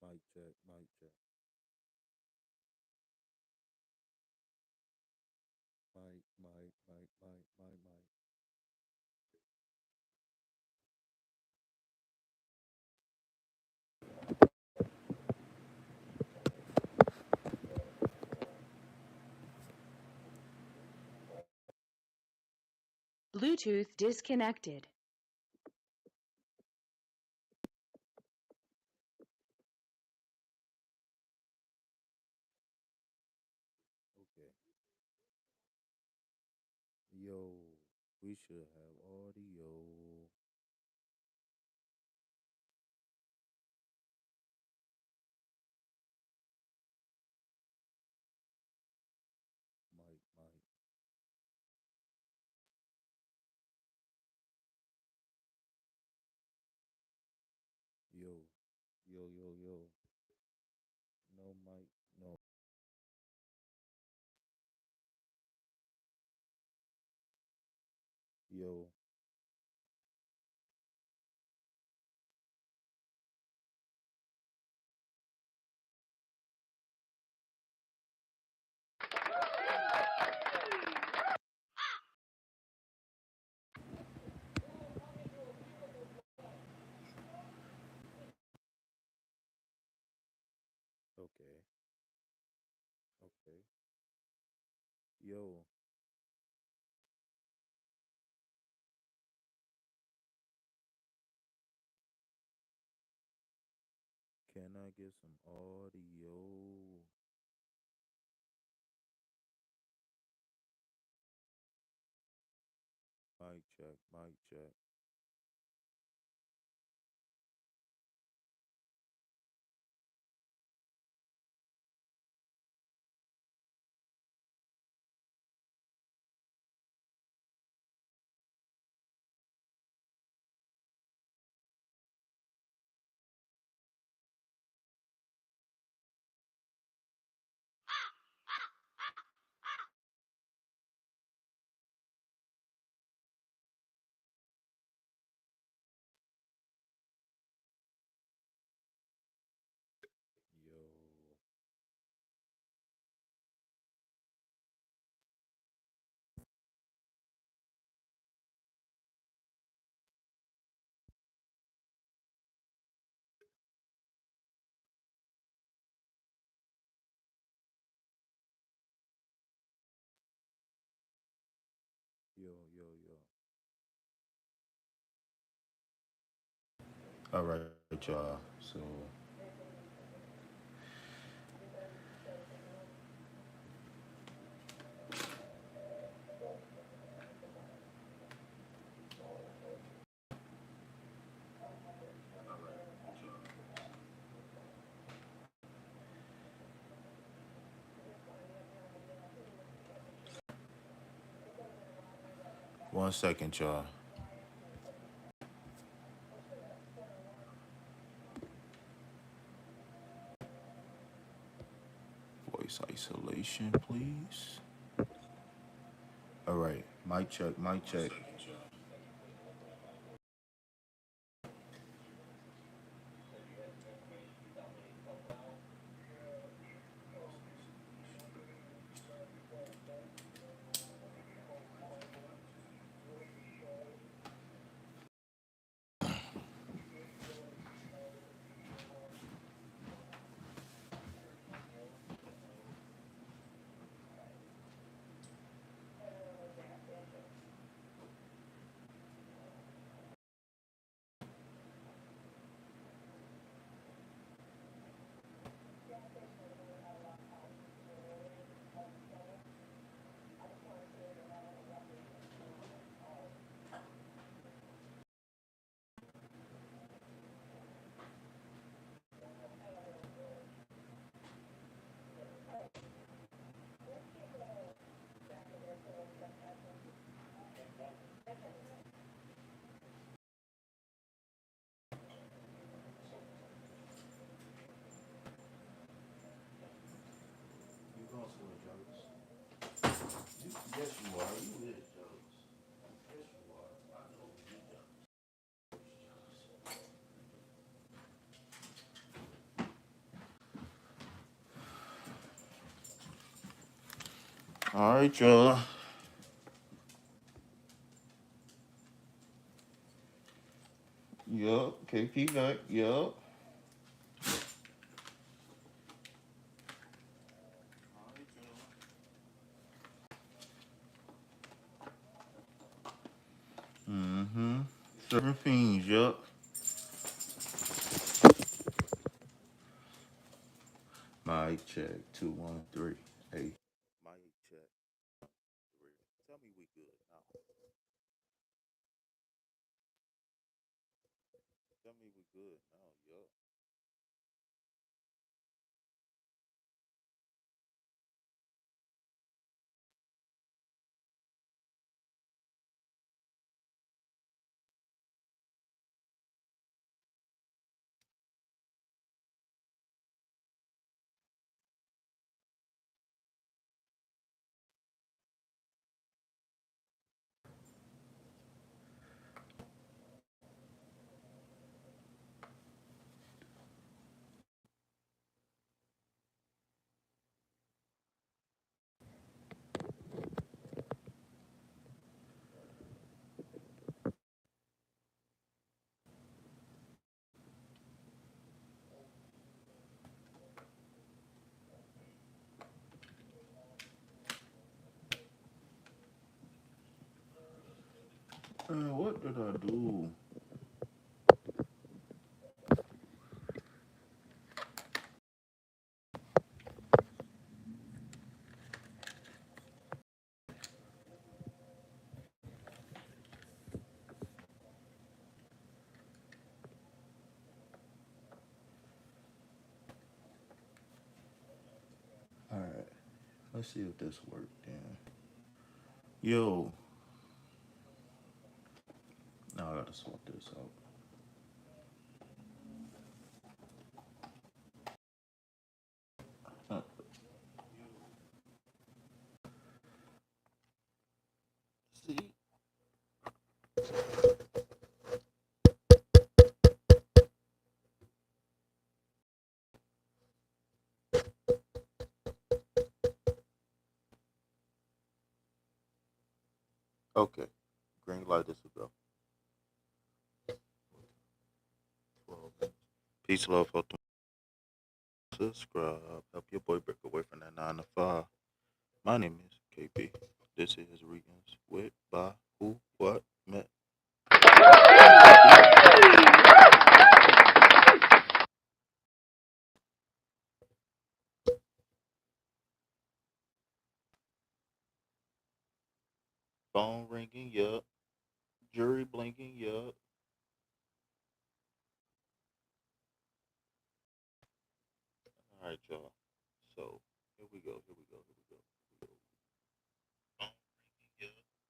Mic check, mic check. Mic, mic, mic, mic, mic, mic. Bluetooth disconnected. Okay. Yo, we should have audio. Mic, mic. Yo, yo, yo, yo. No mic, no. Yo, okay, okay. Yo, Can I get some audio? Mic check, mic check. Yo, yo. All right, y'all. So, 1 second, y'all. Voice isolation, please. All right, mic check, mic check. You going somewhere, Jones? Yes, you are. You is, Jones. Yes, you are. I know you are. All right, y'all. Yup. KP back. Yup. Mm-hmm. Serving fiends. Yup. Mic check. 2 1 3. Hey. Mic check. 3. Tell me we good now. Tell me we good now. Yup. What did I do? let's see if this worked then. Yo, now I gotta sort this out. Uh, See? Okay. Green light, this will go. 12. Peace, love, health, subscribe. Help your boy break away from that 9 to 5. My name is KP. This is Reasons with, by, who, what, met. Phone ringing, yup. Jury blinking, yup. All right, y'all. So, here we go, here we go, here we go. Here we go. Phone ringing, yup.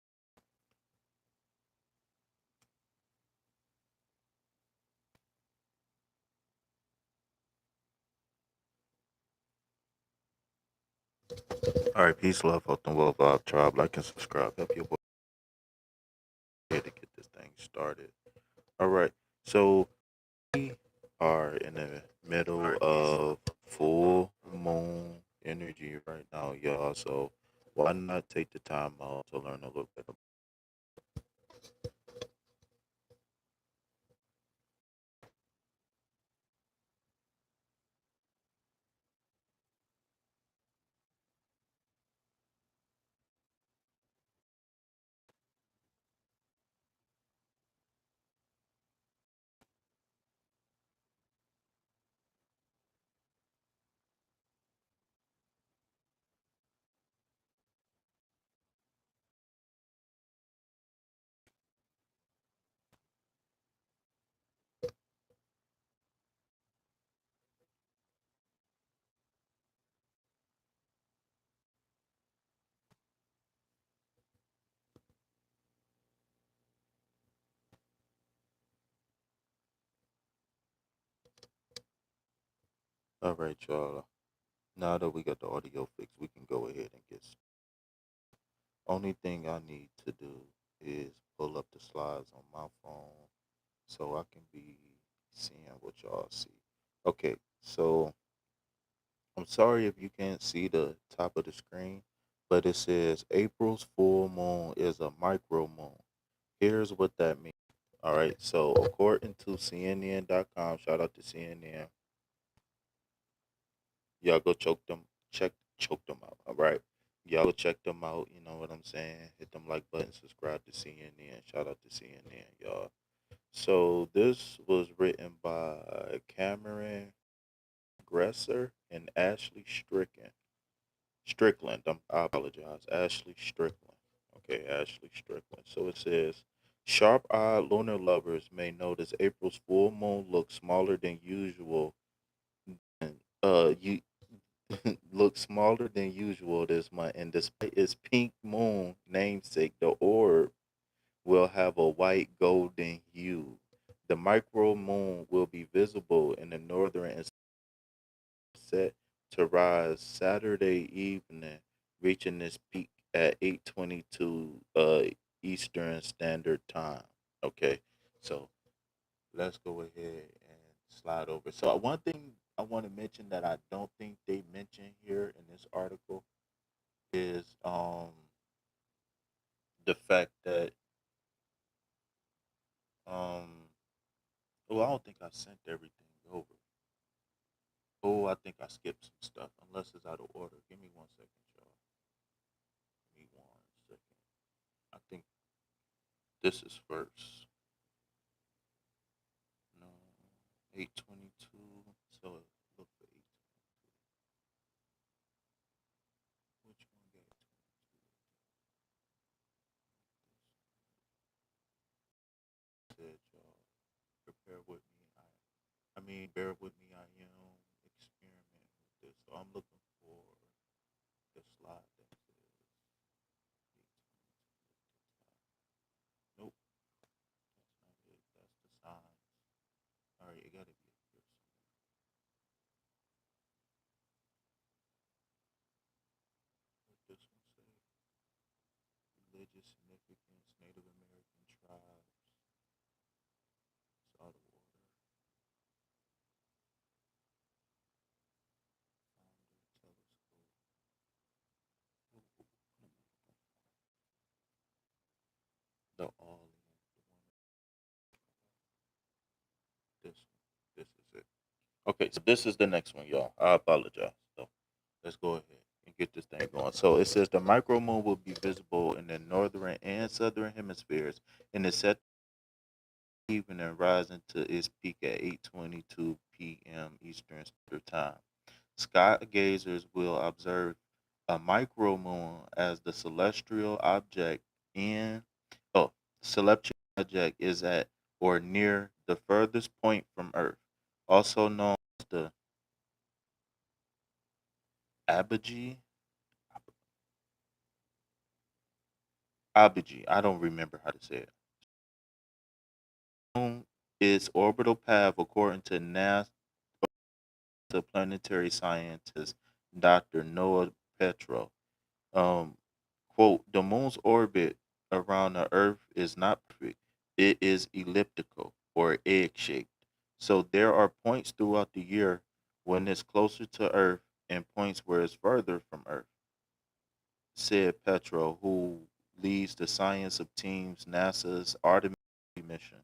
Jury blinking, yup. All right, peace, love, health, and well vibe tribe. Like and subscribe. Help your boy here to get this thing started. All right, so we are in the middle of full moon energy right now, y'all. So why not take the time out to learn a little bit about. All right, y'all. Now that we got the audio fixed, we can go ahead and get. Only thing I need to do is pull up the slides on my phone so I can be seeing what y'all see. Okay, so I'm sorry if you can't see the top of the screen, but it says April's full moon is a micro moon. Here's what that means. All right, so according to CNN.com, shout out to CNN, y'all go choke them out. All right, y'all go check them out. You know what I'm saying? Hit them like button, subscribe to CNN. Shout out to CNN, y'all. So this was written by Cameron Gresser and Ashley Strickland. I apologize. Ashley Strickland. Okay, Ashley Strickland. So it says sharp eyed lunar lovers may notice April's full moon looks smaller than usual. And you look smaller than usual this month, and despite its pink moon namesake, the orb will have a white golden hue. The micro moon will be visible in the northern and set to rise Saturday evening, reaching its peak at 8:22 Eastern Standard Time. Okay, so let's go ahead and slide over. So one thing I want to mention that I don't think they mention here in this article is the fact that um well, I don't think I sent everything over. Oh, I think I skipped some stuff unless it's out of order. Give me 1 second, y'all. Give me 1 second. I think this is first. No, 8:22. So look for 8. Which one got 22? Said y'all, prepare with me. Bear with me. I am experimenting with this. So I'm looking for the slide that says 8:22. Nope, that's not it. That's the signs. All right, it gotta be up here somewhere. What this one say? Religious significance, Native American tribes. It's out of order. Founder telescope. Ooh, the all in this one. This is it. Okay, so this is the next one, y'all. I apologize. So let's go ahead and get this thing going. So it says the micro moon will be visible in the northern and southern hemispheres in the set evening, rising to its peak at 8:22 p.m. Eastern Standard Time. Sky gazers will observe a micromoon as the celestial object in oh celestial object is at or near the furthest point from Earth, also known as the apogee. Apogee. I don't remember how to say it. Moon its orbital path according to NASA planetary scientist Dr. Noah Petro. Um, quote, the moon's orbit around the Earth is not perfect. It is elliptical or egg shaped. So there are points throughout the year when it's closer to Earth and points where it's further from Earth, said Petro, who leads the science of teams NASA's Artemis mission,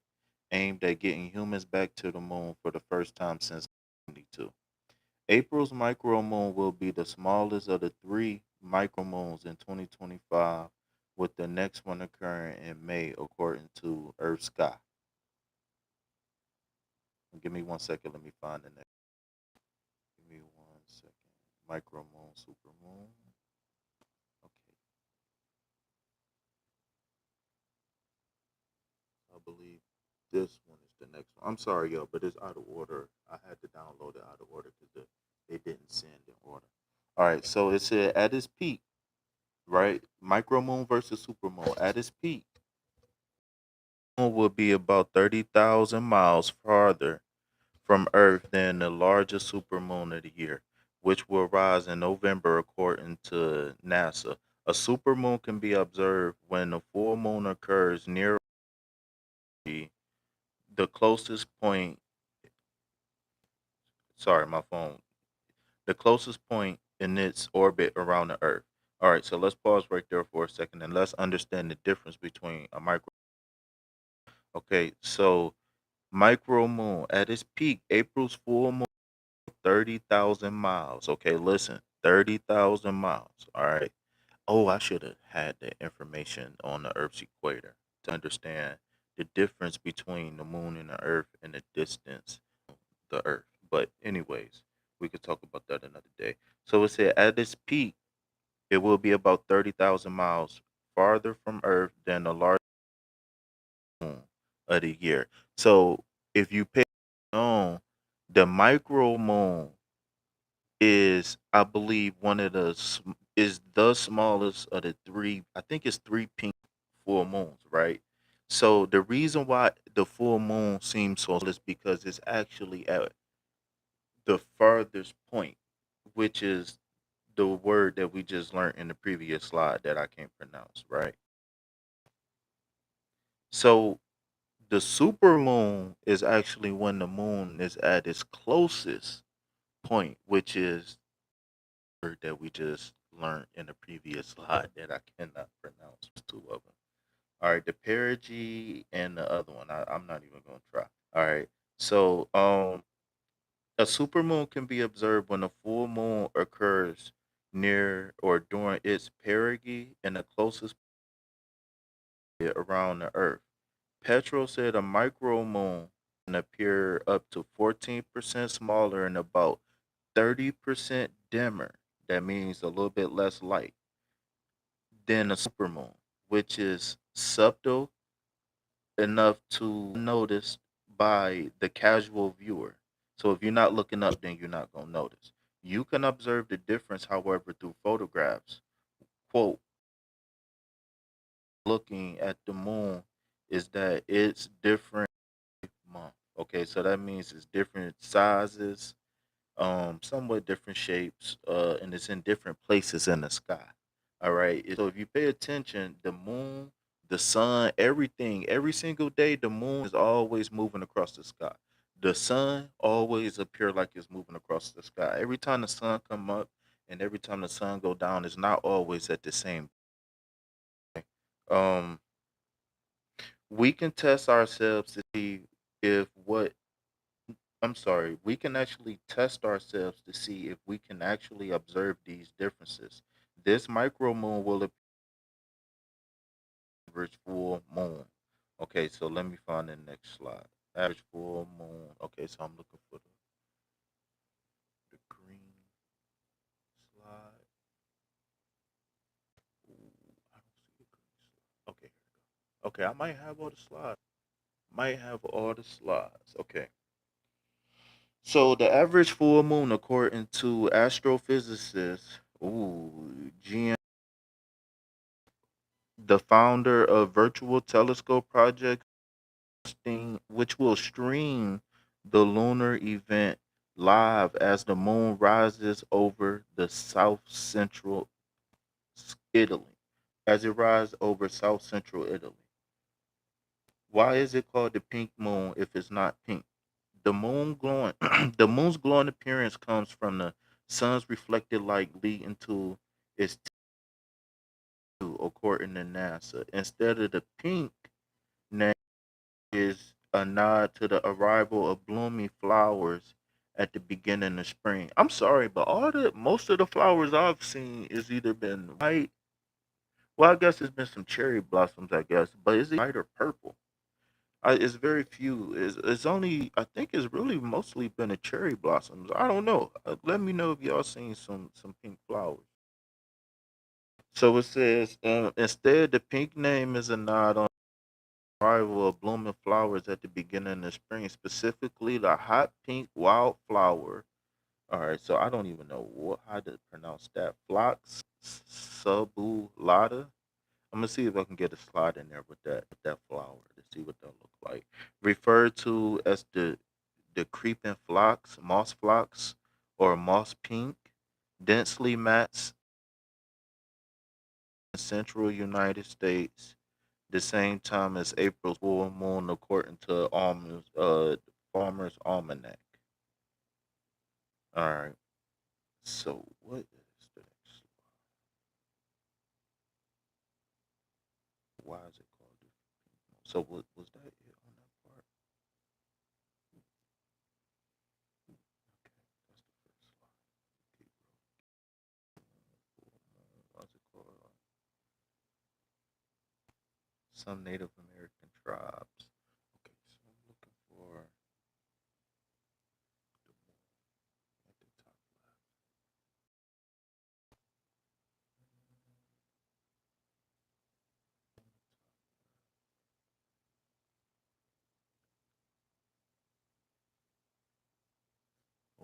aimed at getting humans back to the moon for the first time since 1972. April's micromoon will be the smallest of the three micromoons in 2025, with the next one occurring in May, according to Earth Sky. Give me 1 second. Let me find the next. Give me 1 second. Micromoon, supermoon. Okay, I believe this one is the next one. I'm sorry, y'all, but it's out of order. I had to download it out of order because they didn't send in order. All right, so it said at its peak, right? Micromoon versus supermoon. At its peak, moon will be about 30,000 miles farther from Earth than the largest supermoon of the year, which will rise in November, according to NASA. A supermoon can be observed when the full moon occurs near the closest point. Sorry, my phone. The closest point in its orbit around the Earth. All right, so let's pause right there for a second and let's understand the difference between a micro. Okay, so micro moon at its peak, April's full moon, 30,000 miles. Okay, listen, 30,000 miles. All right. Oh, I should have had the information on the Earth's equator to understand the difference between the moon and the Earth and the distance the Earth. But anyways, we could talk about that another day. So it said at its peak, it will be about 30,000 miles farther from Earth than the largest moon of the year. So if you pay on the micro moon is, I believe, one of is the smallest of the three. I think it's three pink full moons, right? So the reason why the full moon seems so is because it's actually at the farthest point, which is the word that we just learned in the previous slide that I can't pronounce, right? So the super moon is actually when the moon is at its closest point, which is the word that we just learned in the previous slide that I cannot pronounce. There's two of them. All right, the perigee and the other one. I'm not even going to try. All right. So, a supermoon can be observed when a full moon occurs near or during its perigee and the closest point around the Earth. Petro said a micromoon can appear up to 14% smaller and about 30% dimmer. That means a little bit less light than a supermoon, which is subtle enough to notice by the casual viewer. So if you're not looking up, then you're not going to notice. You can observe the difference, however, through photographs. Quote, looking at the moon is that it's different month. Okay, so that means it's different sizes, somewhat different shapes, and it's in different places in the sky. All right. So if you pay attention, the moon, the sun, everything, every single day, the moon is always moving across the sky. The sun always appear like it's moving across the sky. Every time the sun come up and every time the sun go down, it's not always at the same. Um, we can test ourselves to see if what I'm sorry, we can actually test ourselves to see if we can actually observe these differences. This micro moon will average full moon. Okay, so let me find the next slide. Average full moon. Okay, so I'm looking for the green slide. Ooh, I don't see the green slide. Okay, here we go. Okay, I might have all the slides. Might have all the slides. Okay. So the average full moon, according to astrophysicist, GM, the founder of Virtual Telescope Project, which will stream the lunar event live as the moon rises over the south central Italy, as it rises over south central Italy. Why is it called the pink moon if it's not pink? The moon glowing, the moon's glowing appearance comes from the sun's reflected light leading to its tail, according to NASA. Instead of the pink name is a nod to the arrival of blooming flowers at the beginning of spring. I'm sorry, but all the most of the flowers I've seen is either been white. Well, I guess it's been some cherry blossoms, I guess, but is it white or purple? It's very few. It's only I think it's really mostly been a cherry blossoms. I don't know. Let me know if y'all seen some pink flowers. So it says instead the pink name is a nod on arrival of blooming flowers at the beginning of spring, specifically the hot pink wildflower. All right, so I don't even know how to pronounce that. Phlox subulata. I'm gonna see if I can get a slide in there with that flower to see what that look like. Referred to as the creeping phlox, moss phlox, or moss pink, densely mats in central United States, the same time as April's full moon, according to Farmer's Almanac. All right. So what is the next? Why is it called the? So was that it on that part? Okay, that's the first slide. Keep rolling. What's it called? Some Native American tribes. Okay, so I'm looking for the at the top left.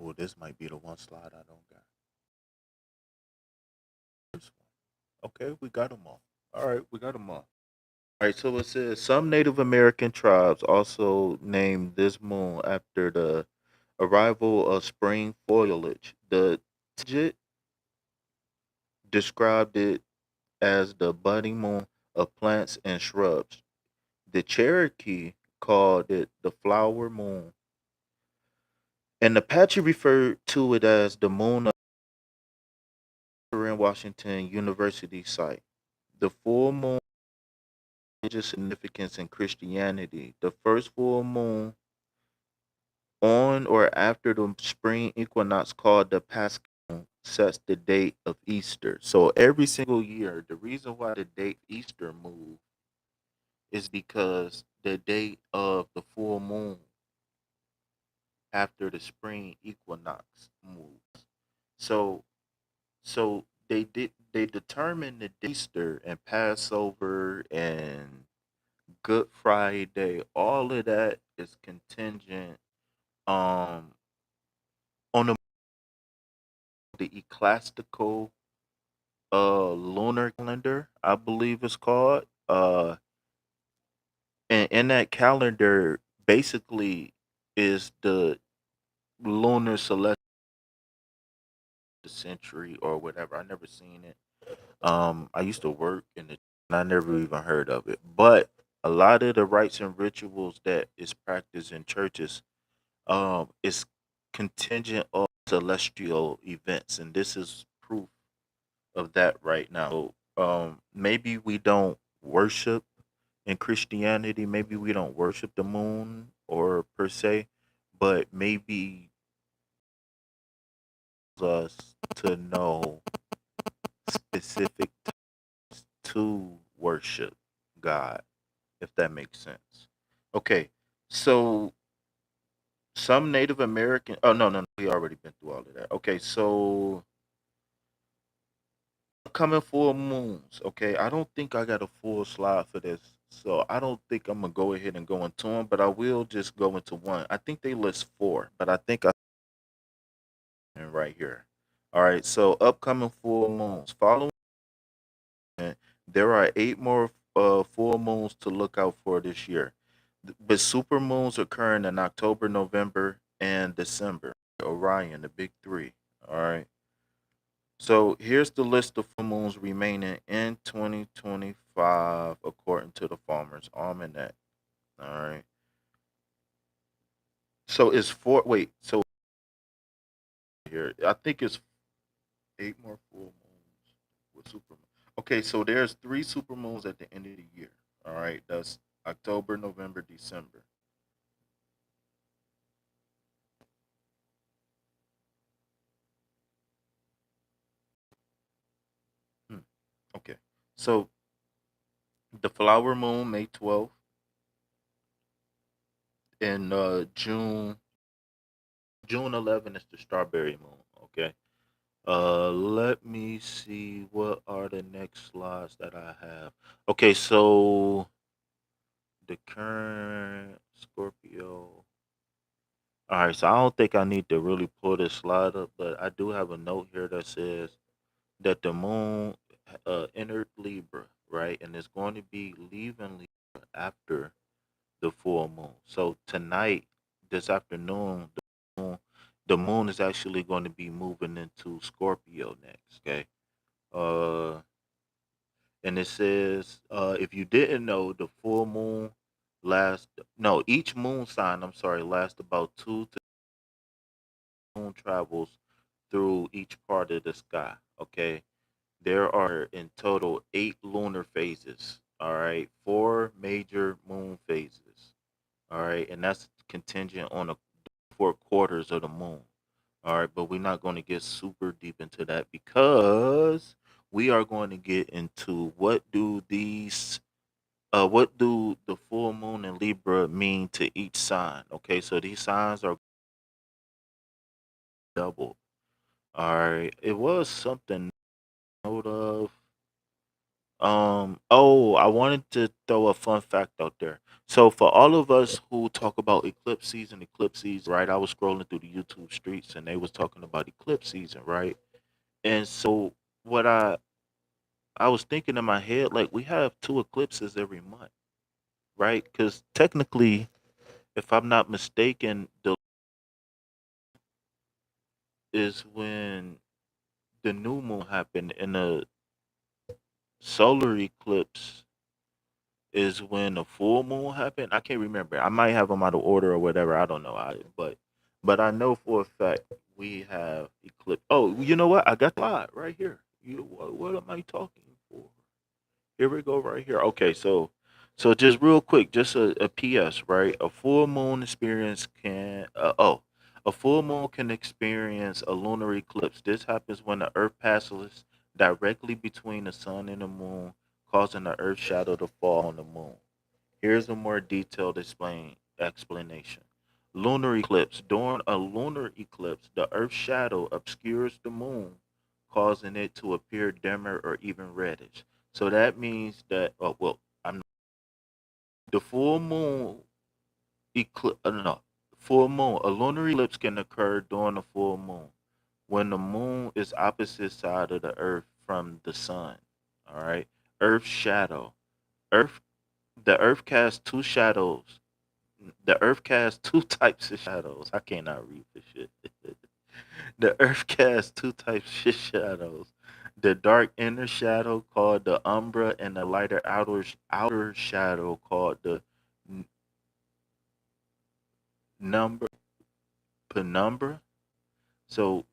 Oh, this might be the one slide I don't got. This one. Okay, we got them all. All right, we got them all. All right, so it says some Native American tribes also named this moon after the arrival of spring foliage. The Tlingit described it as the budding moon of plants and shrubs. The Cherokee called it the flower moon, and the Apache referred to it as the moon of in Washington University site. The full moon religious significance in Christianity. The first full moon on or after the spring equinox called the Paschal moon sets the date of Easter. So every single year, the reason why the date Easter moves is because the date of the full moon after the spring equinox moves. So they determined the Easter and Passover and Good Friday. All of that is contingent um on the ecclesiastical lunar calendar, I believe it's called. And in that calendar basically is the lunar celestial century or whatever. I never seen it. I used to work in the and I never even heard of it. But a lot of the rites and rituals that is practiced in churches is contingent on celestial events, and this is proof of that right now. So, maybe we don't worship in Christianity. Maybe we don't worship the moon or per se, but maybe us to know specific to worship God, if that makes sense. Okay, so some Native American. Oh no, we already been through all of that. Okay, so coming full moons. Okay, I don't think I got a full slide for this, so I don't think I'm gonna go ahead and go into them. But I will just go into one. I think they list four, but I think I right here. All right, so upcoming full moons. Following, there are eight more full moons to look out for this year. But super moons occurring in October, November, and December. Orion, the big three. All right. So here's the list of full moons remaining in 2025 according to the Farmer's Almanac. All right. So it's four. Wait. So here, I think it's eight more full moons with super. Okay. So there's three super moons at the end of the year. All right. That's October, November, December. Hmm. Okay. So the flower moon, May 12th, and June 11th is the strawberry moon. Okay. Let me see what are the next slides that I have. Okay, so the current Scorpio. All right, so I don't think I need to really pull this slide up, but I do have a note here that says that the moon entered Libra, right, and it's going to be leaving Libra after the full moon. So tonight, this afternoon, the moon is actually going to be moving into Scorpio next. Okay. Uh, and it says, if you didn't know, the full moon lasts. No, each moon sign. I'm sorry, lasts about 2 to moon travels through each part of the sky. Okay, there are in total 8 lunar phases. All right, 4 major moon phases. All right, and that's contingent on the 4 quarters of the moon. All right, but we're not going to get super deep into that because we are going to get into what do the full moon and Libra mean to each sign? Okay, so these signs are double. All right, it was something note of. Oh, I wanted to throw a fun fact out there. So for all of us who talk about eclipse season, right? I was scrolling through the YouTube streets and they was talking about eclipse season, right? And so what I was thinking in my head, like, we have two eclipses every month, right? Because technically, if I'm not mistaken, the is when the new moon happened, and the solar eclipse is when the full moon happened. I can't remember. I might have them out of order or whatever. I don't know. But I know for a fact we have eclipse. Oh, you know what? I got the slide right here. What am I talking for? Here we go right here. Okay, so just real quick, just a PS, right? A full moon can experience a lunar eclipse. This happens when the Earth passes directly between the sun and the moon, causing the Earth's shadow to fall on the moon. Here's a more detailed explanation. Lunar eclipse. During a lunar eclipse, the Earth's shadow obscures the moon, causing it to appear dimmer or even reddish. So that means that, oh, well, I'm the full moon eclipse. No, full moon. A lunar eclipse can occur during a full moon when the moon is opposite side of the Earth from the sun. All right. Earth's shadow. Earth. The Earth casts two shadows. The Earth casts two types of shadows. I cannot read this shit. The Earth casts two types of shadows. The dark inner shadow called the umbra, and the lighter outer shadow called the n- number penumbra. So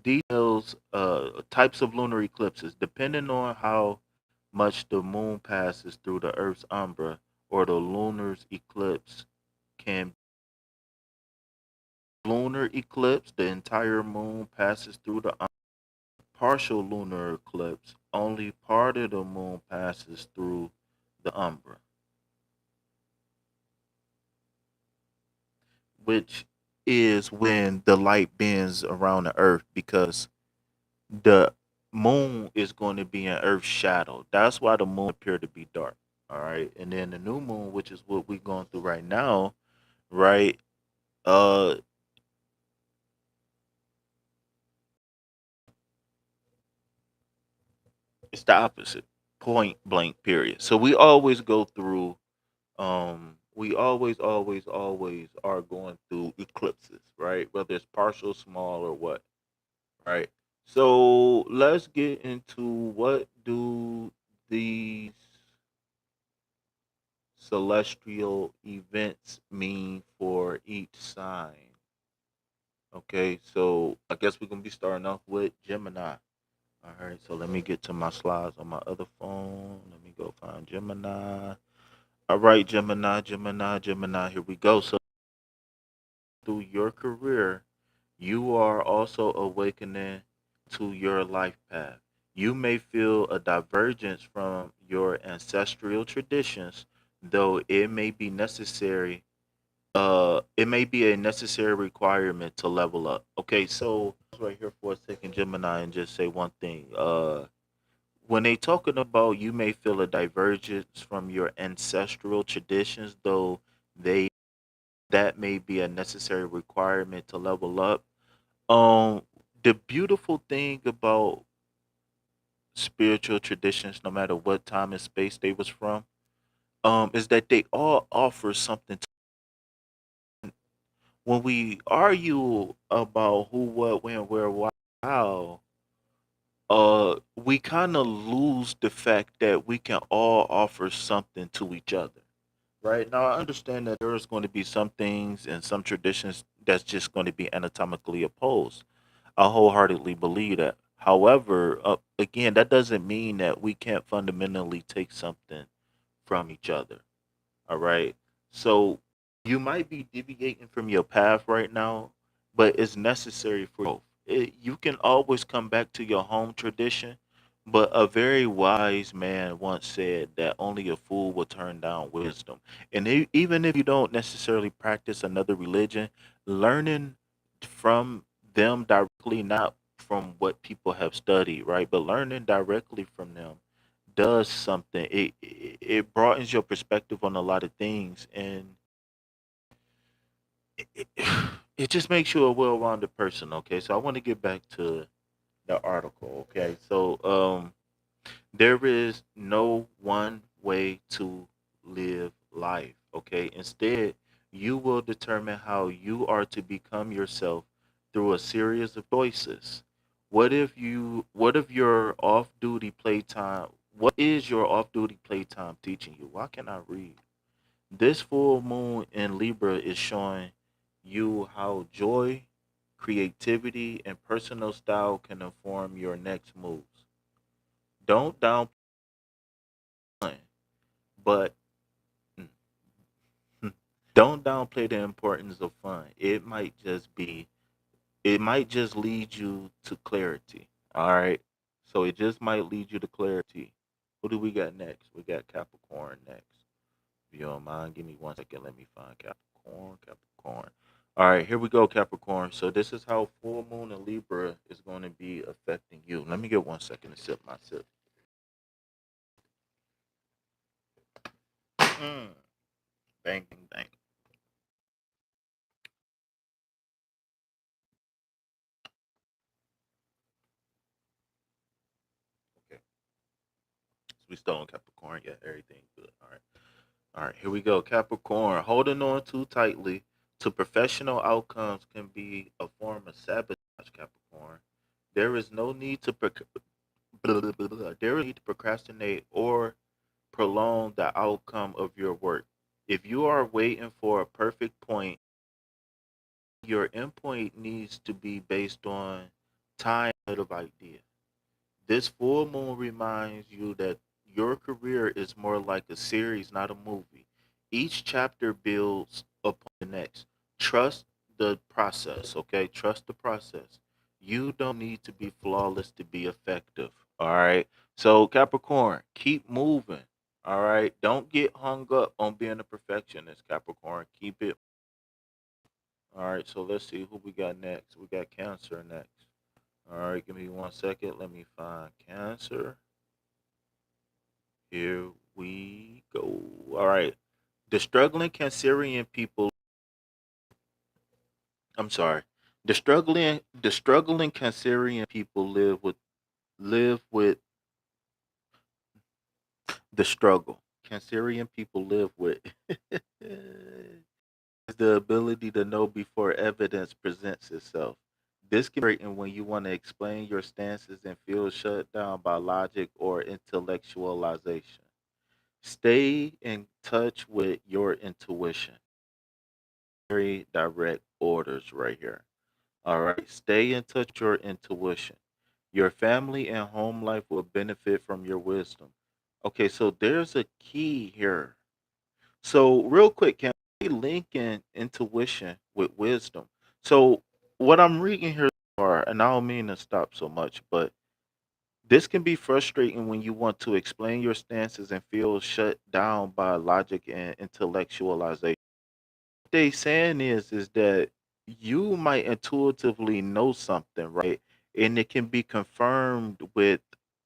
details types of lunar eclipses depending on how much the moon passes through the Earth's umbra or the lunar's eclipse can lunar eclipse, the entire moon passes through the partial lunar eclipse, only part of the moon passes through the umbra, which is when the light bends around the earth because the moon is going to be in earth's shadow. That's why the moon appeared to be dark. All right. And then the new moon, which is what we're going through right now, right? Uh it's the opposite. Point blank period. So we always go through we always are going through eclipses, right? Whether it's partial, small, or what, right? So let's get into what do these celestial events mean for each sign. Okay, so I guess we're gonna be starting off with Gemini. All right, so let me get to my slides on my other phone. Let me go find Gemini. All right, Gemini. Here we go. So through your career, you are also awakening to your life path. You may feel a divergence from your ancestral traditions, though it may be a necessary requirement to level up. Okay, so right here for a second, Gemini, and just say one thing. When they talking about you may feel a divergence from your ancestral traditions, though they that may be a necessary requirement to level up. Um, the beautiful thing about spiritual traditions, no matter what time and space they was from, is that they all offer something. When we argue about who, what, when, where, why, how, we kind of lose the fact that we can all offer something to each other. Right now, I understand that there's going to be some things and some traditions that's just going to be anatomically opposed. I wholeheartedly believe that. However, again, that doesn't mean that we can't fundamentally take something from each other. All right. So you might be deviating from your path right now, but it's necessary for growth. You can always come back to your home tradition, but a very wise man once said that only a fool will turn down wisdom. And even if you don't necessarily practice another religion, learning from them directly, not from what people have studied, right? But learning directly from them does something. It broadens your perspective on a lot of things, and it, it just makes you a well-rounded person. Okay, so I want to get back to the article. Okay, so There is no one way to live life, okay? Instead, you will determine how you are to become yourself through a series of choices. What if your off-duty playtime, what is your off-duty playtime teaching you? Why can't I read? This full moon in Libra is showing you how joy, creativity, and personal style can inform your next moves. Don't downplay fun, but don't downplay the importance of fun. It might just lead you to clarity. All right. So it just might lead you to clarity. Who do we got next? We got Capricorn next. If you don't mind, give me 1 second. Let me find Capricorn. Capricorn. All right, here we go, Capricorn. So this is how full moon in Libra is going to be affecting you. Let me get 1 second to sip my sip. Mm. Bang, bang, bang. Okay. So we still on Capricorn. Yeah, everything good. All right. All right, here we go. Capricorn. Holding on too tightly to professional outcomes can be a form of sabotage, Capricorn. There is no need to there is no need to procrastinate or prolong the outcome of your work. If you are waiting for a perfect point, your endpoint needs to be based on time of idea. This full moon reminds you that your career is more like a series, not a movie. Each chapter builds upon the next. Trust the process, okay? Trust the process. You don't need to be flawless to be effective, all right? So, Capricorn, keep moving, all right? Don't get hung up on being a perfectionist, Capricorn. Keep it. All right, so let's see who we got next. We got Cancer next. All right, give me 1 second. Let me find Cancer. Here we go. All right. The struggling Cancerian people, I'm sorry. The struggling Cancerian people live with the struggle. Cancerian people live with is the ability to know before evidence presents itself. This can be frustrating when you want to explain your stances and feel shut down by logic or intellectualization. Stay in touch with your intuition. Very direct orders right here. All right. Stay in touch with your intuition. Your family and home life will benefit from your wisdom. Okay, so there's a key here. So, real quick, can we link in intuition with wisdom? So, what I'm reading here are, and I don't mean to stop so much, but this can be frustrating when you want to explain your stances and feel shut down by logic and intellectualization. They saying is that you might intuitively know something, right? And it can be confirmed with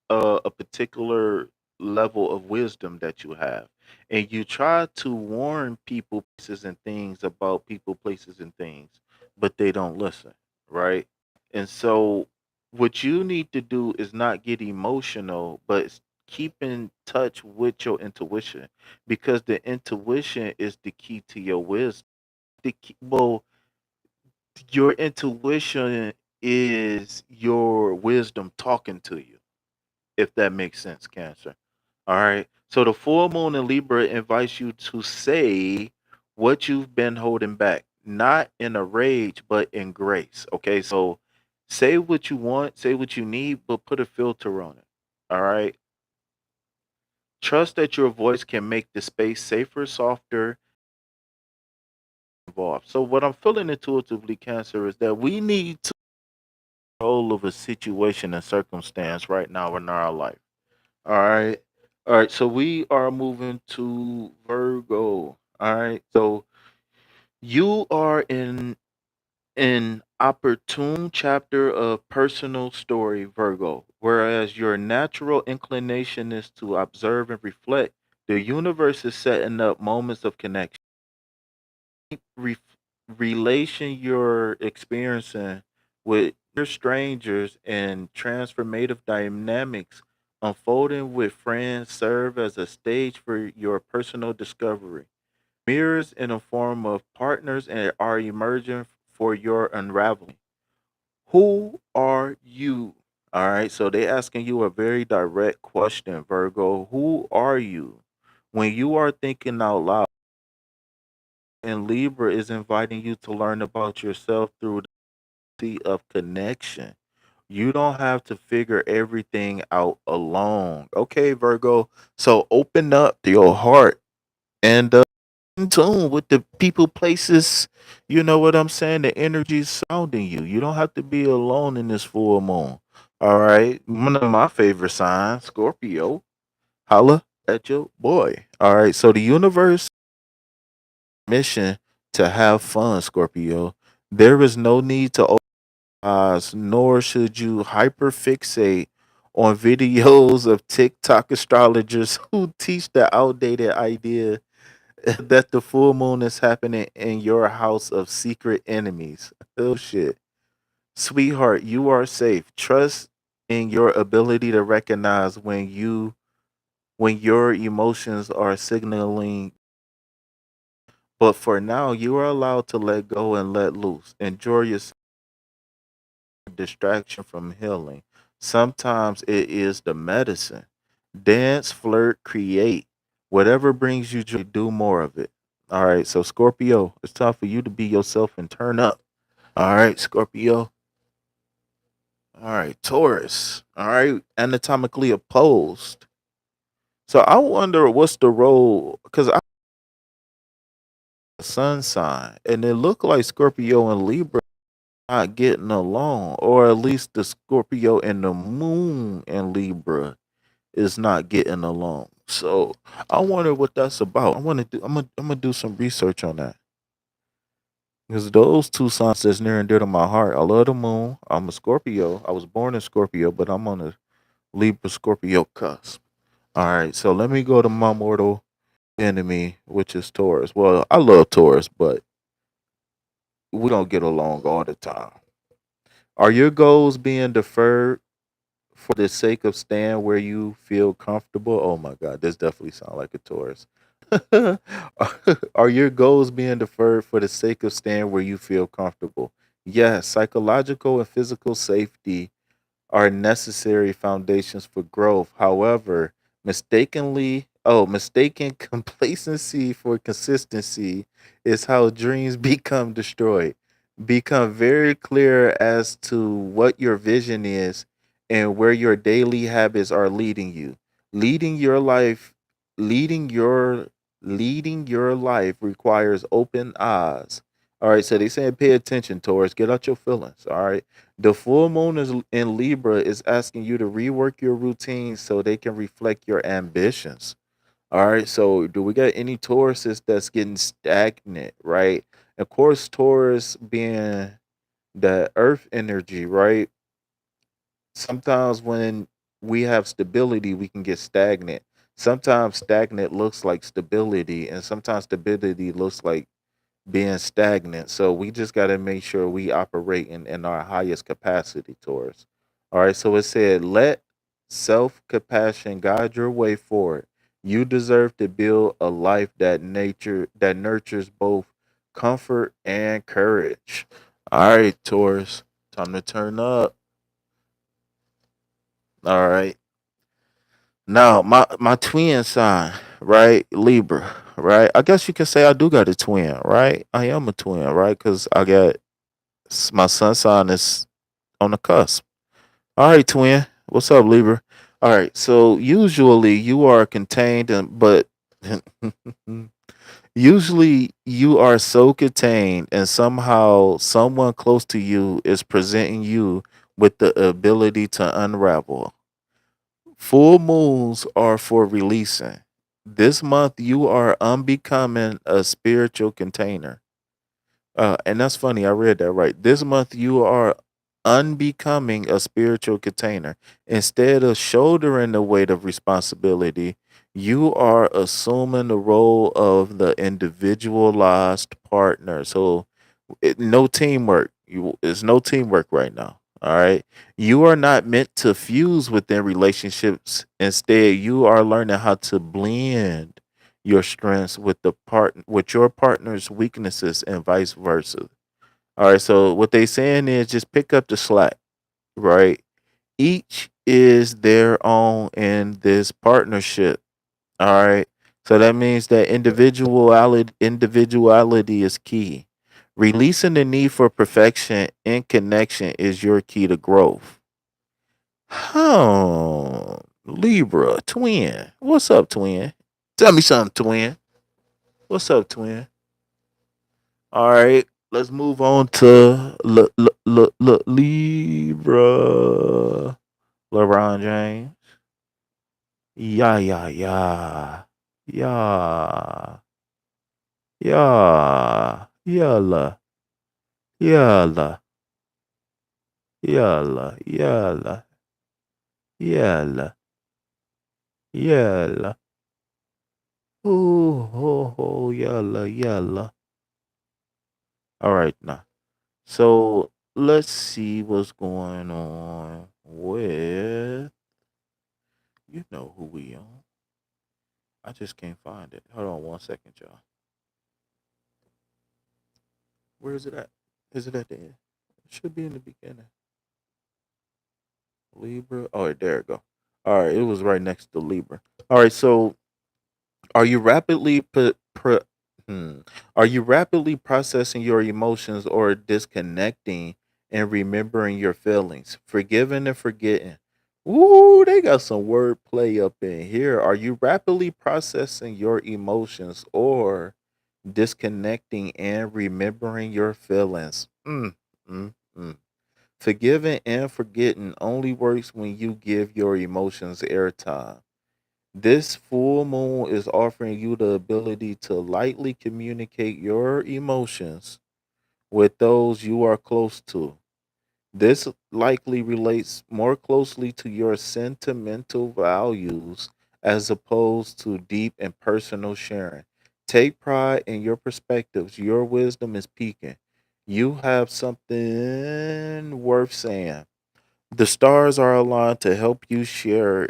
a particular level of wisdom that you have. And you try to warn people, places, and things about people, places, and things, but they don't listen, right? And so, what you need to do is not get emotional, but keep in touch with your intuition because the intuition is the key to your wisdom. Well, your intuition is your wisdom talking to you, if that makes sense, Cancer. All right. So the full moon in Libra invites you to say what you've been holding back, not in a rage, but in grace. Okay. So say what you want, say what you need, but put a filter on it. All right. Trust that your voice can make the space safer, softer, involved. So what I'm feeling intuitively, Cancer, is that we need to control of a situation and circumstance right now in our life. All right. All right. So we are moving to Virgo. All right. So you are in an opportune chapter of personal story, Virgo. Whereas your natural inclination is to observe and reflect, the universe is setting up moments of connection. Re- Relation you're experiencing with your strangers and transformative dynamics unfolding with friends serve as a stage for your personal discovery. Mirrors in the form of partners and are emerging for your unraveling. Who are you? All right. So they asking you a very direct question, Virgo. Who are you? When you are thinking out loud, and Libra is inviting you to learn about yourself through the sea of connection. You don't have to figure everything out alone. Okay, Virgo. So open up your heart and in tune with the people, places, you know what I'm saying? The energy surrounding you. You don't have to be alone in this full moon. All right. One of my favorite signs, Scorpio. Holla at your boy. All right. So the universe mission to have fun, Scorpio. There is no need to nor should you hyperfixate on videos of TikTok astrologers who teach the outdated idea that the full moon is happening in your house of secret enemies. Oh shit. Sweetheart, you are safe. Trust in your ability to recognize when your emotions are signaling. But for now, you are allowed to let go and let loose. Enjoy your distraction from healing. Sometimes it is the medicine. Dance, flirt, create. Whatever brings you joy, do more of it. All right, so Scorpio, it's time for you to be yourself and turn up. All right, Scorpio. All right, Taurus. All right, anatomically opposed. So I wonder what's the role because I sun sign and it looked like Scorpio and Libra not getting along, or at least the Scorpio and the moon and Libra is not getting along. So I wonder what that's about. I want to do. I'm gonna do some research on that because those two signs that's near and dear to my heart. I love the moon. I'm a Scorpio. I was born in Scorpio, but I'm on a Libra Scorpio cusp. All right, so let me go to my mortal enemy, which is Taurus. Well, I love Taurus, but we don't get along all the time. Are your goals being deferred for the sake of staying where you feel comfortable? Oh my God, this definitely sounds like a Taurus. Are your goals being deferred for the sake of staying where you feel comfortable? Yes, psychological and physical safety are necessary foundations for growth. However, mistaken complacency for consistency is how dreams become destroyed. Become very clear as to what your vision is and where your daily habits are leading you. Leading your life, leading your leading your life requires open eyes. All right, so they saying pay attention, Taurus. Get out your feelings. All right. The full moon is in Libra is asking you to rework your routines so they can reflect your ambitions. All right. So, do we got any Tauruses that's getting stagnant? Right. Of course, Taurus being the Earth energy, right? Sometimes when we have stability, we can get stagnant. Sometimes stagnant looks like stability, and sometimes stability looks like being stagnant. So we just got to make sure we operate in our highest capacity, Taurus. All right. So it said, let self compassion guide your way forward. You deserve to build a life that nurtures both comfort and courage. All right, Taurus. Time to turn up. All right. Now, my twin sign, right? Libra, right? I guess you can say I do got a twin, right? I am a twin, right? Because I got my sun sign is on the cusp. All right, twin. What's up, Libra? All right. So usually you are contained, but usually you are so contained, and somehow someone close to you is presenting you with the ability to unravel. Full moons are for releasing. This month you are unbecoming a spiritual container. And that's funny. I read that right. This month you are unbecoming a spiritual container. Instead of shouldering the weight of responsibility, you are assuming the role of the individualized partner. So no teamwork. It's no teamwork right now. All right. You are not meant to fuse within relationships. Instead, you are learning how to blend your strengths with with your partner's weaknesses and vice versa. All right. So what they saying is just pick up the slack, right? Each is their own in this partnership. All right. So that means that individuality is key. Releasing the need for perfection in connection is your key to growth. Oh, Libra, twin. What's up, twin? Tell me something, twin. What's up, twin? All right. Let's move on to Libra. LeBron James. Yeah, yeah, yeah. Yeah. Yeah. Yalla. Yalla. Yalla. Yalla. Yalla. Yalla. Oh, oh, oh, yalla, yalla. All right, now. So let's see what's going on with you know who we on. I just can't find it. Hold on 1 second, y'all. Where is it at? Is it at the end? It should be in the beginning. Libra. Oh, there it go. All right, it was right next to Libra. All right, so are you hmm, are you rapidly processing your emotions or disconnecting and remembering your feelings? Forgiving and forgetting. Ooh, they got some wordplay up in here. Are you rapidly processing your emotions or disconnecting and remembering your feelings? Mm. Forgiving and forgetting only works when you give your emotions airtime. This full moon is offering you the ability to lightly communicate your emotions with those you are close to. This likely relates more closely to your sentimental values as opposed to deep and personal sharing. Take pride in your perspectives. Your wisdom is peaking. You have something worth saying. The stars are aligned to help you share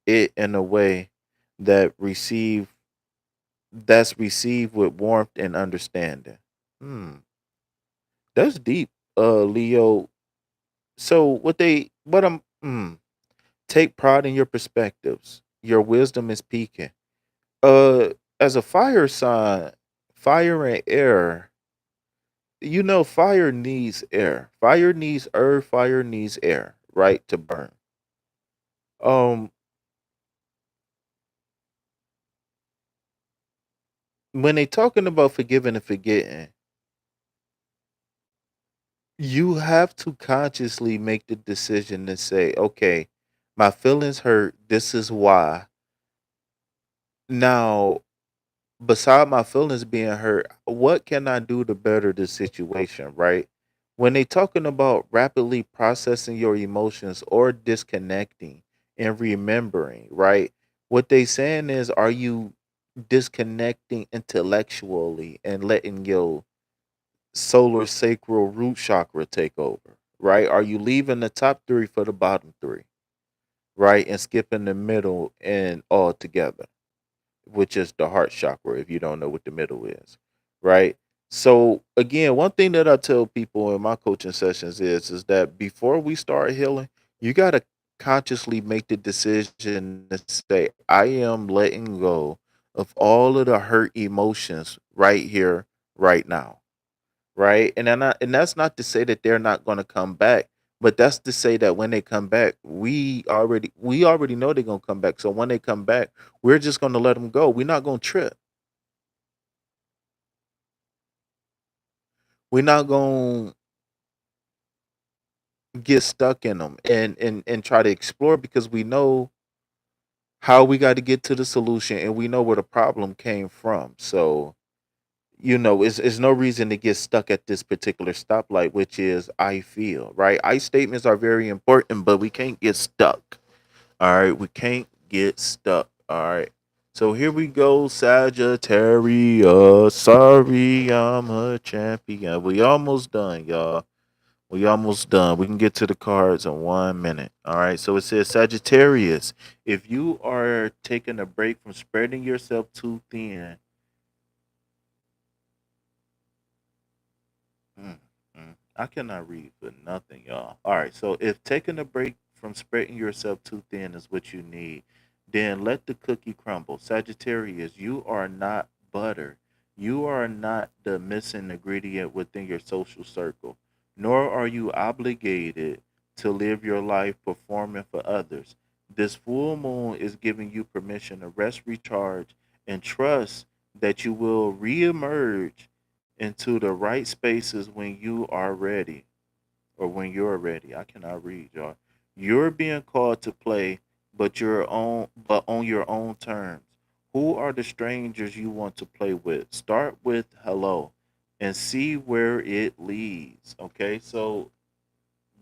it in a way that receive that's received with warmth and understanding. Hmm, that's deep, Leo. So what I'm take pride in your perspectives. Your wisdom is peaking. As a fire sign, fire and air. Fire needs air. Fire needs earth. Fire needs air, right, to burn. Um, when they talking about forgiving and forgetting, you have to consciously make the decision to say, okay, my feelings hurt. This is why. Now, beside my feelings being hurt, what can I do to better the situation, right? When they talking about rapidly processing your emotions or disconnecting and remembering, right? What they saying is, are you disconnecting intellectually and letting your solar sacral root chakra take over, right? Are you leaving the top three for the bottom three, right? And skipping the middle and all together, which is the heart chakra, if you don't know what the middle is, right? So again, one thing that I tell people in my coaching sessions is that before we start healing, you got to consciously make the decision to say, I am letting go of all of the hurt emotions right here, right now, right? And that's not to say that they're not going to come back, but that's to say that when they come back, we already know they're going to come back. So when they come back, we're just going to let them go. We're not going to trip. We're not going to get stuck in them and try to explore because we know how we got to get to the solution and we know where the problem came from. So it's no reason to get stuck at this particular stoplight, which is I feel, right? I statements are very important, but we can't get stuck. All right, we can't get stuck. All right. So here we go, Sagittarius. Sorry, I'm a champion. We almost done, y'all. We almost done. We can get to the cards in 1 minute. All right. So it says Sagittarius. If you are taking a break from spreading yourself too thin, mm, I cannot read for nothing, y'all. All right. So if taking a break from spreading yourself too thin is what you need, then let the cookie crumble. Sagittarius, you are not butter. You are not the missing ingredient within your social circle, nor are you obligated to live your life performing for others. This full moon is giving you permission to rest, recharge, and trust that you will reemerge into the right spaces when you are ready or when you're ready. I cannot read, y'all. You're being called to play, but on your own terms. Who are the strangers you want to play with? Start with hello and see where it leads. Okay? So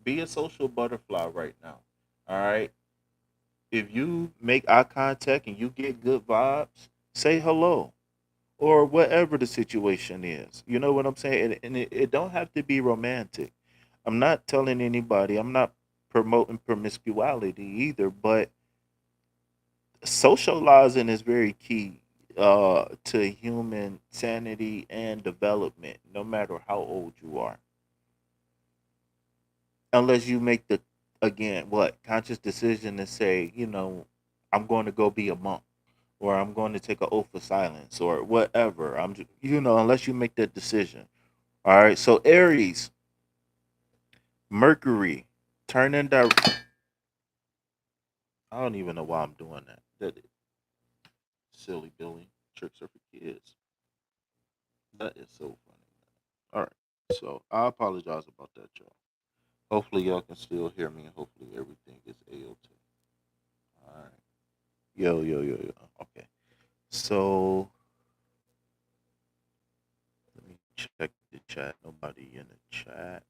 be a social butterfly right now. All right? If you make eye contact and you get good vibes, say hello or whatever the situation is. You know what I'm saying? And it don't have to be romantic. I'm not telling anybody, I'm not promoting promiscuity either, but socializing is very key to human sanity and development, no matter how old you are. Unless you make the, again, what, conscious decision to say, I'm going to go be a monk or I'm going to take an oath of silence or whatever. Unless you make that decision. All right. So Aries, Mercury, turning direct. I don't even know why I'm doing that. That silly Billy tricks are for kids. That is so funny. All right. So I apologize about that, y'all. Hopefully y'all can still hear me, and hopefully everything is a-okay. All right. Yo, yo, yo, yo. Okay. So let me check the chat. Nobody in the chat.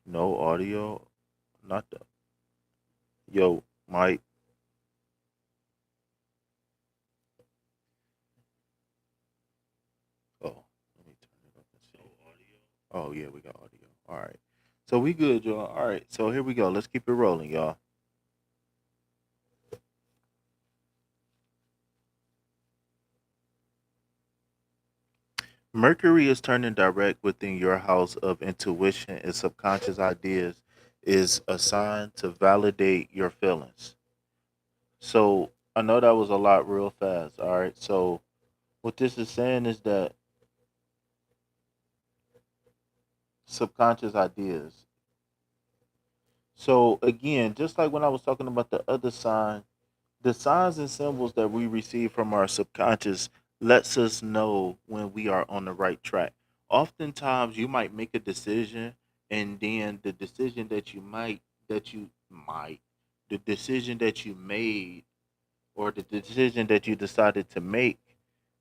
No audio. Not the. Yo, Mike. Oh, let me turn it up and see. Oh yeah, we got audio. All right. So we good, y'all. All right. So here we go. Let's keep it rolling, y'all. Mercury is turning direct within your house of intuition and subconscious ideas is assigned to validate your feelings. So I know that was a lot real fast. All right. So what this is saying is that subconscious ideas. So again, just like when I was talking about the other sign, the signs and symbols that we receive from our subconscious lets us know when we are on the right track. Oftentimes you might make a decision and then the decision that you made or the decision that you decided to make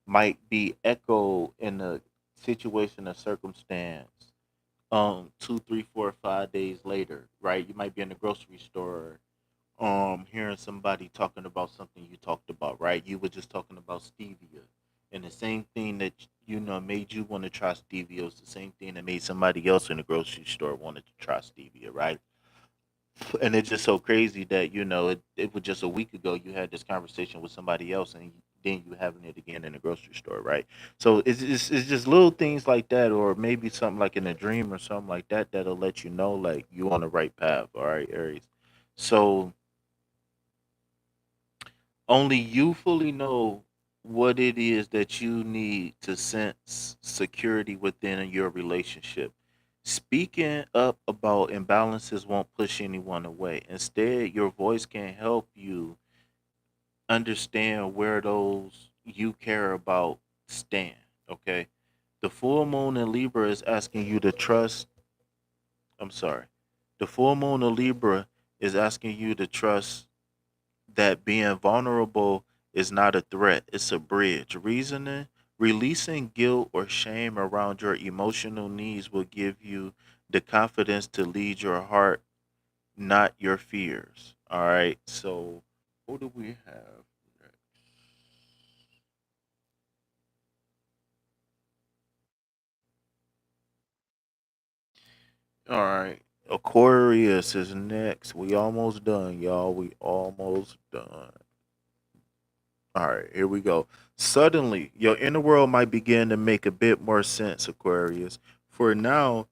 might be echoed in a situation or circumstance 2, 3, 4, 5 days later, right? You might be in the grocery store hearing somebody talking about something you talked about, right? You were just talking about stevia. And the same thing that made you want to try stevia was the same thing that made somebody else in the grocery store wanted to try stevia, right? And it's just so crazy that it was just a week ago you had this conversation with somebody else, and then you having it again in the grocery store, right? So it's just little things like that, or maybe something like in a dream or something like that that'll let you know like you on the right path. All right, Aries. So only you fully know what it is that you need to sense security within your relationship. Speaking up about imbalances won't push anyone away. Instead, your voice can help you understand where those you care about stand. Okay. The full moon in Libra is asking you to trust. I'm sorry. The full moon in Libra is asking you to trust that being vulnerable is not a threat, it's a bridge. Releasing guilt or shame around your emotional needs will give you the confidence to lead your heart, not your fears. All right. So, who do we have next? All right. Aquarius is next. We almost done, y'all. We almost done. All right, here we go. Suddenly, your inner world might begin to make a bit more sense, Aquarius. For now,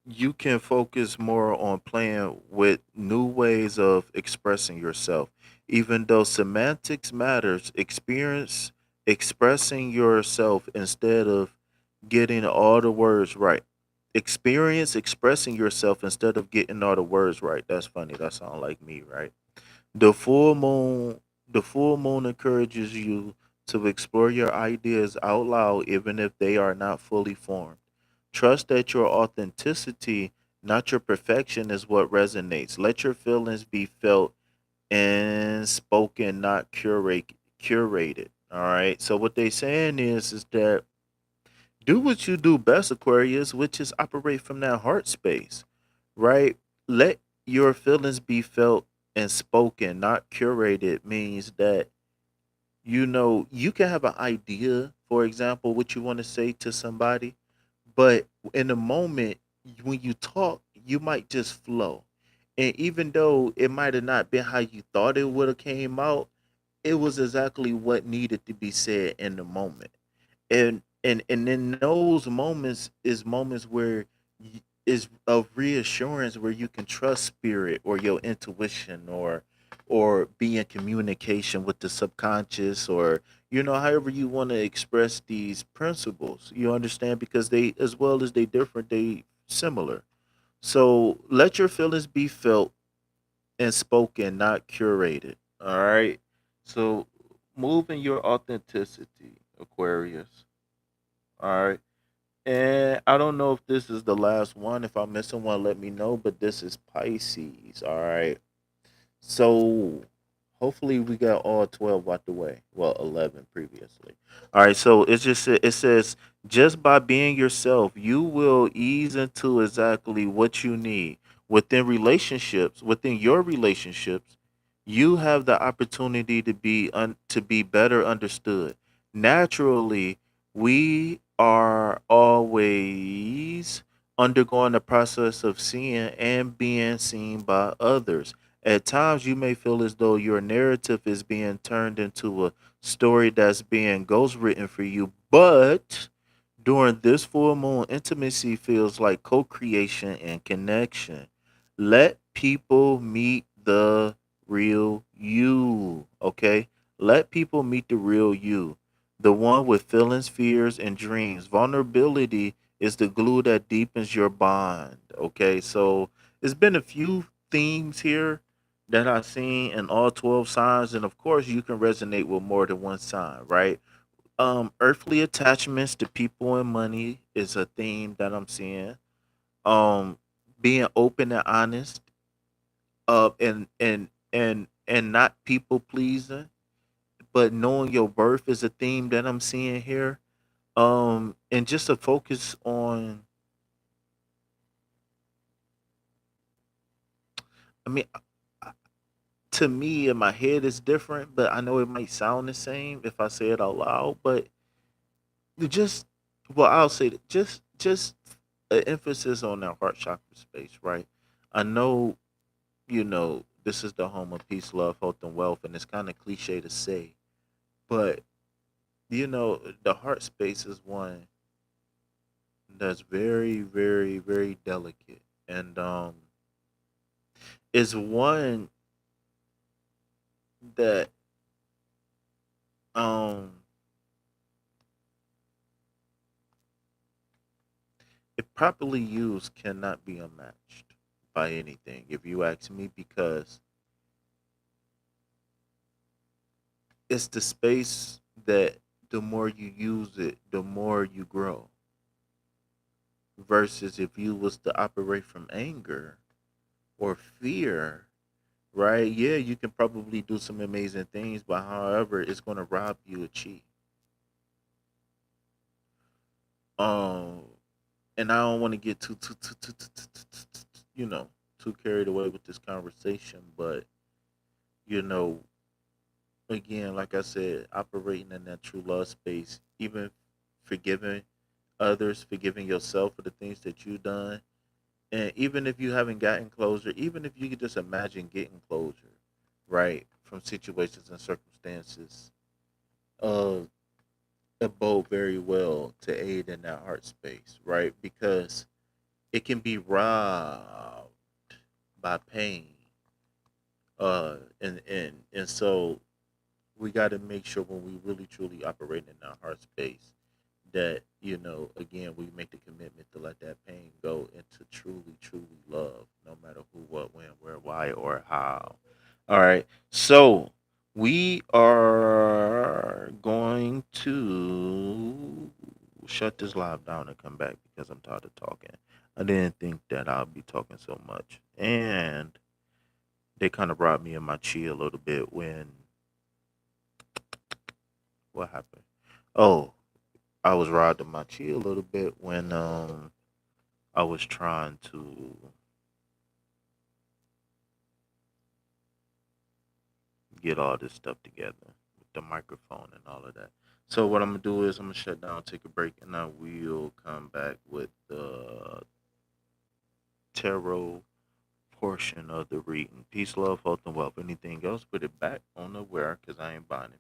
you can focus more on playing with new ways of expressing yourself. Even though semantics matters, experience expressing yourself instead of getting all the words right. Experience expressing yourself instead of getting all the words right. That's funny. That sounds like me, right? The full moon the full moon encourages you to explore your ideas out loud even if they are not fully formed. Trust that your authenticity, not your perfection, is what resonates. Let your feelings be felt and spoken, not curated. All right. So what they saying is that do what you do best, Aquarius, which is operate from that heart space, right? Let your feelings be felt and spoken, not curated, means that you can have an idea, for example, what you want to say to somebody, but in the moment when you talk, you might just flow. And even though it might have not been how you thought it would have came out, it was exactly what needed to be said in the moment. And in those moments is moments where is of reassurance where you can trust spirit or your intuition or be in communication with the subconscious, or however you want to express these principles, you understand, because they, as well as they different, they similar. So let your feelings be felt and spoken, not curated. All right. So move in your authenticity, Aquarius. All right. And I don't know if this is the last one. If I'm missing one, let me know. But this is Pisces. All right. So hopefully we got all 12 out the way. Well, 11 previously. All right. So it says just by being yourself, you will ease into exactly what you need within relationships. Within your relationships, you have the opportunity to to be better understood. Naturally, we are always undergoing the process of seeing and being seen by others. At times, you may feel as though your narrative is being turned into a story that's being ghostwritten for you, but during this full moon, intimacy feels like co creation and connection. Let people meet the real you, okay? Let people meet the real you, the one with feelings, fears, and dreams. Vulnerability is the glue that deepens your bond, okay? So it's been a few themes here that I've seen in all 12 signs, and of course, you can resonate with more than one sign, right? Earthly attachments to people and money is a theme that I'm seeing. um Being open and honest, and not people pleasing, but knowing your worth is a theme that I'm seeing here. And just a focus on, I mean, I- to me in my head it's different, but I know it might sound the same if I say it out loud. But you just, well, I'll say that just an emphasis on that heart chakra space, right? I know, this is the home of peace, love, health, and wealth, and it's kind of cliche to say, but the heart space is one that's very, very, very delicate, and is one that um if properly used cannot be unmatched by anything, if you ask me, because it's the space that the more you use it, the more you grow. Versus if you was to operate from anger or fear, right? Yeah, you can probably do some amazing things, but however, it's going to rob you of chi. Um, and I don't want to get too carried away with this conversation, but you know, again, like I said, operating in that true love space, even forgiving others, forgiving yourself for the things that you've done, And even if you haven't gotten closure, even if you could just imagine getting closure, right, from situations and circumstances, uh, it bode very well to aid in that heart space, right? Because it can be robbed by pain, and so we got to make sure when we really truly operate in our heart space that again we make the commitment to let that pain go into truly love, no matter who, what, when, where, why, or how. All right, so we are going to shut this live down and come back because I'm tired of talking. I didn't think that I'll be talking so much, and they kind of robbed me of my chi a little bit when what happened. Oh, I was robbed of my chi a little bit when I was trying to get all this stuff together with the microphone and all of that. So what I'm gonna do is I'm gonna shut down, take a break, and I will come back with the tarot portion of the reading. Peace, love, health, and wealth. Anything else, put it back on the where, because I ain't buying it.